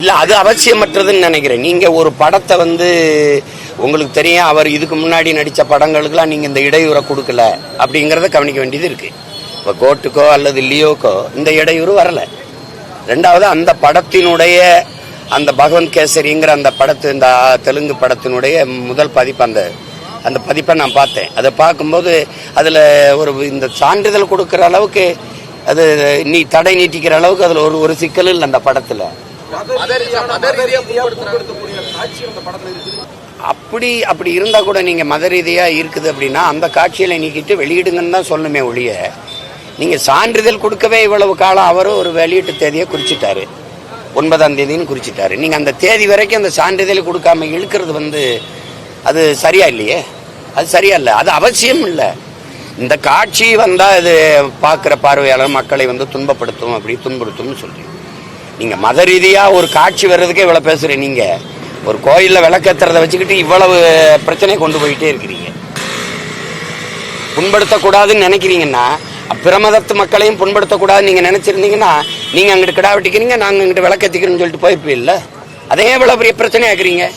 இல்ல அது அவசியமற்றதுன்னு நினைக்கிறேன். நீங்க ஒரு படத்தை உங்களுக்கு தெரியும், அவர் இதுக்கு முன்னாடி நடித்த படங்களுக்கெல்லாம் நீங்க இந்த இடையூறை கொடுக்கல அப்படிங்கிறத கவனிக்க வேண்டியது இருக்கு. இப்போ கோர்ட்டுக்கோ அல்லது லியோக்கோ இந்த இடையூறு வரல. ரெண்டாவது, அந்த படத்தினுடைய அந்த பகவந்த் கேசரிங்கிற அந்த இந்த தெலுங்கு படத்தினுடைய முதல் பதிப்பு அந்த பதிப்பை நான் பார்த்தேன். அதை பார்க்கும்போது அதில் இந்த சான்றிதழ் கொடுக்குற அளவுக்கு அது தடை நீட்டிக்கிற அளவுக்கு அதில் ஒரு சிக்கல் இல்லை அந்த படத்தில். அப்படி இருந்தா கூட நீங்க மத ரீதியா இருக்குது அப்படின்னா அந்த காட்சியில நீக்கிட்டு வெளியிடுங்கன்னு தான் சொல்லணுமே ஒழிய, நீங்க சான்றிதழ் கொடுக்கவே இவ்வளவு காலம் அவரும் ஒரு வெளியீட்டு தேதியை குறிச்சிட்டாரு, 9ஆம் தேதின்னு குறிச்சிட்டாரு. நீங்க அந்த தேதி வரைக்கும் அந்த சான்றிதழ் கொடுக்காம இழுக்கிறது அது சரியா இல்லையே, அது சரியா இல்லை, அது அவசியம் இல்லை. இந்த காட்சி வந்தா இது பார்க்குற பார்வையாளர் மக்களை துன்பப்படுத்தும், அப்படி துன்புறுத்தும்னு சொல்றீங்க. நீங்க மத ரீதியா ஒரு காட்சி வர்றதுக்கே இவ்வளவு பேசுறீங்க. நீங்க ஒரு கோயில்ல விளக்கேத்துறதை வச்சுக்கிட்டு இவ்வளவு பிரச்சனையை கொண்டு போயிட்டே இருக்கிறீங்க. புண்படுத்தக்கூடாதுன்னு நினைக்கிறீங்கன்னா பிரமதத்து மக்களையும் புண்படுத்தக்கூடாதுன்னு நீங்க நினைச்சிருந்தீங்கன்னா நீங்க அங்கிட்டு கிடா வெட்டிக்கிறீங்க, நாங்க அங்கிட்டு விளக்கேத்திக்கிறோம்னு சொல்லிட்டு போயிருப்பீங்க. அதே இவ்வளவு பெரிய பிரச்சனை ஆக்குறீங்க.